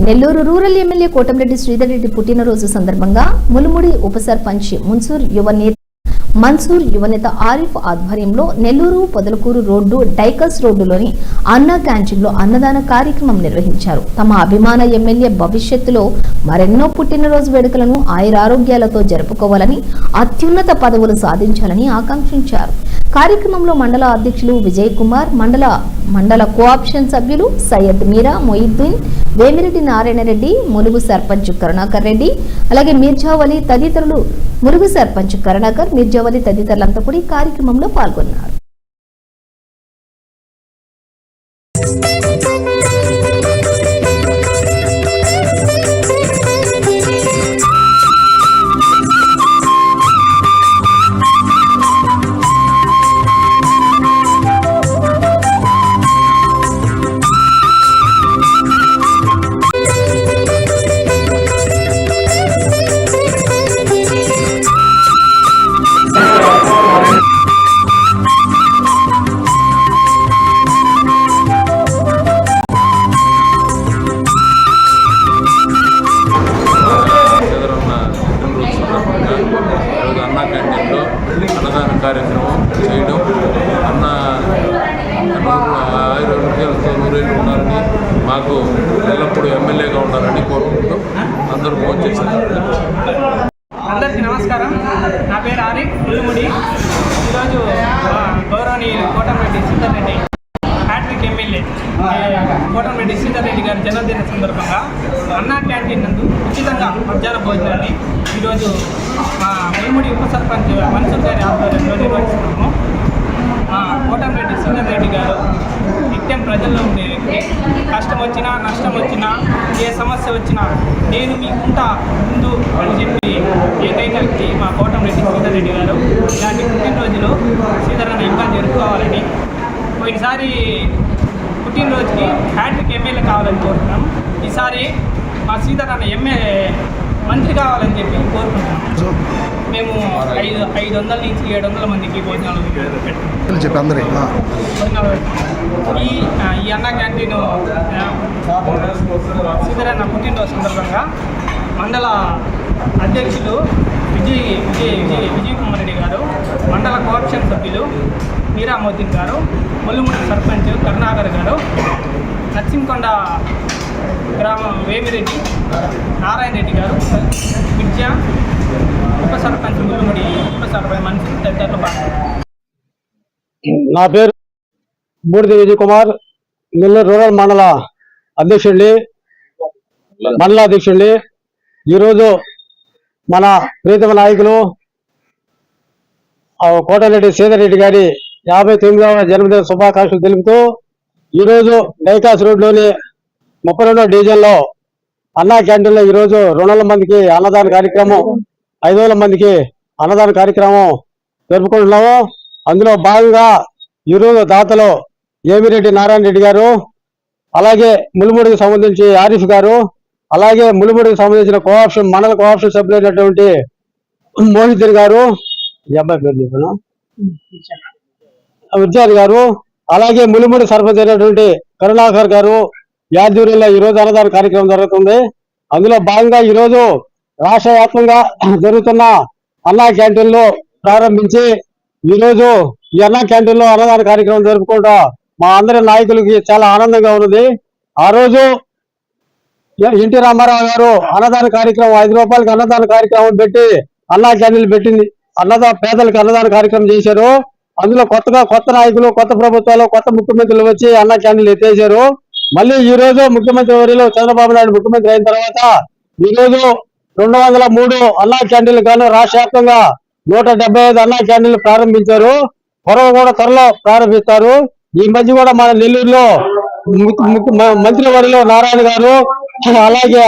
Nellore rural MLA Kotamreddy Sridhar Reddy పుట్టినరోజు సందర్భంగా ములుముడి ఉప సర్పంచ్ మన్సూర్ యువనేత ఆరిఫ్ ఆధ్వర్యంలో నెల్లూరు పొదలకూరు రోడ్డు డైకస్ రోడ్డులోని అన్నా క్యాంటీన్లో అన్నదాన కార్యక్రమం నిర్వహించారు. తమ అభిమాన ఎమ్మెల్యే భవిష్యత్తులో మరెన్నో పుట్టినరోజు వేడుకలను ఆయురారోగ్యాలతో జరుపుకోవాలని, అత్యున్నత పదవులు సాధించాలని ఆకాంక్షించారు. కార్యక్రమంలో మండల అధ్యక్షులు విజయ్ కుమార్, మండల కోఆప్షన్ సభ్యులు సయ్యద్ మీరా, మొయిద్దీన్, వేమిరెడ్డి నారాయణరెడ్డి, ములుగు సర్పంచ్ కరుణాకర్ రెడ్డి, అలాగే మీర్జావలి తదితరులు ములుగు సర్పంచ్ కరుణాకర్, మీర్జావలి తదితరులంతా కూడా ఈ కార్యక్రమంలో పాల్గొన్నారు. అన్నదాన కార్యక్రమం చేయడం, ఆయుర్వేదాలతో నూరేళ్ళు ఉండాలని, మాకు ఎల్లప్పుడూ ఎమ్మెల్యేగా ఉండాలని కోరుకుంటూ అందరూ ఫోన్ చేశారు. అందరికీ నమస్కారం. నా పేరు ఆరిఫ్ ములుముడి. ఈరోజు గౌరవనీయులు కోటంరెడ్డి శ్రీధర్ రెడ్డి హ్యాట్రిక్ ఎమ్మెల్యే కోటంరెడ్డి శ్రీధర్ రెడ్డి గారి జన్మదిన సందర్భంగా అన్నా క్యాంటీన్ నందు ఉచితంగా మధ్యాహ్న భోజనాన్ని ఈరోజు ములుముడి ఉప సర్పంచ్ మన్సూర్ గారి ఆధ్వర్యంలో నిర్వహిస్తున్నాము. కోటంరెడ్డి శ్రీధర్ రెడ్డి గారు నిత్యం ప్రజల్లో ఉండే వ్యక్తి. కష్టం వచ్చినా, నష్టం వచ్చినా, ఏ సమస్య వచ్చినా నేను మీకుంటా ముందు అని చెప్పి ఏదైనా వ్యక్తి మా కోటంరెడ్డి శ్రీధర్ రెడ్డి గారు. ఇలాంటి పుట్టినరోజులు శ్రీధర్ అన్న ఇంకా జరుపుకోవాలని, పోయినసారి పుట్టినరోజుకి హ్యాట్రిక్ ఎమ్మెల్యే కావాలని కోరుతున్నాం. ఈసారి మా శ్రీధర్ అన్న మంత్రి కావాలని చెప్పి కోరుకుంటున్నాం. మేము 500 నుంచి 700 మందికి భోజనాలు పెట్టాము. ఈ అన్నా క్యాంటీన్ శ్రీధర్ అన్న పుట్టినరోజు సందర్భంగా మండల అధ్యక్షులు విజయ్ కుమార్ రెడ్డి గారు, మండల కోఆప్షన్ సభ్యులు మీరా మొయిద్దీన్ గారు, ములుముడి సర్పంచ్ కరుణాకర్ గారు, నర్సింకొండ గ్రామం వేమిరెడ్డి నారాయణ రెడ్డి గారు, విద్య ఉప సర్పంచ్ ములుముడి ఉప సర్పంచ్ మనిషి తదితరులు పాల్గొన్నారు. నా పేరు బూడిద విజయ్ కుమార్, నెల్లూరు రూరల్ మండల అధ్యక్షుడిని. ఈరోజు మన ప్రీతమ నాయకులు కోటంరెడ్డి శ్రీధర్ రెడ్డి గారి 59వ జన్మదిన శుభాకాంక్షలు తెలుపుతూ ఈరోజు డైకాస్ రోడ్లోని 32వ డివిజన్లో అన్నా క్యాంటీన్లో ఈరోజు 200 మందికి అన్నదాన కార్యక్రమం, 500 మందికి అన్నదాన కార్యక్రమం జరుపుకుంటున్నాము. అందులో భాగంగా ఈరోజు దాతలు వేమిరెడ్డి నారాయణ రెడ్డి గారు, అలాగే ములుముడికి సంబంధించి ఆరిఫ్ గారు, అలాగే ములుముడికి సంబంధించిన మండల కోఆప్షన్ సభ్యులైనటువంటి మొయిద్దీన్ గారు, ఈ అబ్బాయి పేరు చెప్పాను, విద్యార్థి గారు, అలాగే ములుముడి సర్పంచ్ అయినటువంటి కరుణాకర్ గారు యాదగిరిలో ఈరోజు అన్నదాన కార్యక్రమం జరుగుతుంది. అందులో భాగంగా ఈరోజు రాష్ట్ర వ్యాప్తంగా జరుగుతున్న అన్నా క్యాంటీన్లో ప్రారంభించి ఈరోజు ఈ అన్నా క్యాంటీన్లో అన్నదాన కార్యక్రమం జరుపుకుంటా మా అందరి నాయకులకి చాలా ఆనందంగా ఉన్నది. ఆ రోజు ఎన్టీ రామారావు గారు అన్నదాన కార్యక్రమం 5 రూపాయలకి అన్నదాన కార్యక్రమం పెట్టి అన్నా క్యాంటీన్లు పెట్టింది, పేదలకు అన్నదాన కార్యక్రమం చేశారు. అందులో కొత్త నాయకులు, కొత్త ప్రభుత్వాలు, కొత్త ముఖ్యమంత్రులు వచ్చి అన్నా క్యాంటీన్లు ఎత్తేసారు. మళ్ళీ ఈ రోజు ముఖ్యమంత్రి వర్యులు చంద్రబాబు నాయుడు ముఖ్యమంత్రి అయిన తర్వాత ఈరోజు 203 అన్నా క్యాంటీన్లు గాను రాష్ట్ర వ్యాప్తంగా 175 అన్నా క్యాంటీన్లు ప్రారంభించారు. త్వరలో ప్రారంభిస్తారు. ఈ మధ్య కూడా మన నెల్లూరులో మంత్రి వర్యులు నారాయణ గారు, అలాగే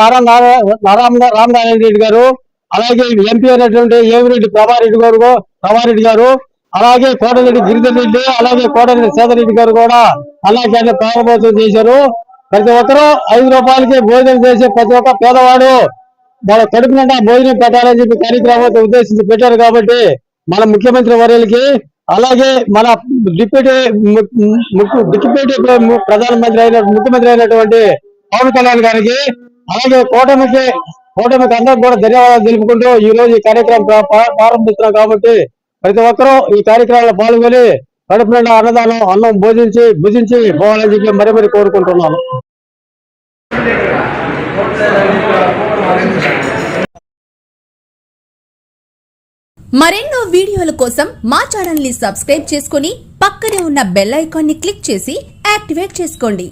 రామనారాయణ రెడ్డి గారు, అలాగే ఎంపీ అయినటువంటి ఏమిరెడ్డి ప్రభారెడ్డి గారు, అలాగే కోటరెడ్డి గిరిధర్ రెడ్డి, అలాగే కోటరెడ్డి శ్రీధర్ రెడ్డి గారు కూడా అన్నా క్యాంటీన్ ప్రారంభోత్సవం చేశారు. ప్రతి ఒక్కరూ 5 రూపాయలకి భోజనం చేసే ప్రతి ఒక్క పేదవాడు వాళ్ళ కడుపు నిండా భోజనం పెట్టాలని చెప్పి కార్యక్రమాన్ని ఉద్దేశించి పెట్టారు. కాబట్టి మన ముఖ్యమంత్రి వర్యులకి, అలాగే మన డిప్యూటీ ముఖ్యమంత్రి ముఖ్యమంత్రి అయినటువంటి పవన్ కళ్యాణ్ గారికి అలాగే కూటమికి అందరికి కూడా ధన్యవాదాలు తెలుపుకుంటూ ఈ రోజు ఈ కార్యక్రమం ప్రారంభిస్తున్నాం కాబట్టి ప్రతి ఒక్కరూ ఈ కార్యక్రమంలో పాల్గొని కడుపు నిండా అన్నం భుజించి పోవాలని చెప్పి మరీ కోరుకుంటున్నాను. మరెన్నో వీడియోల కోసం మా ఛానల్ ని సబ్స్క్రైబ్ చేసుకుని పక్కనే ఉన్న బెల్ ఐకాన్ ని క్లిక్ చేసి యాక్టివేట్ చేసుకోండి.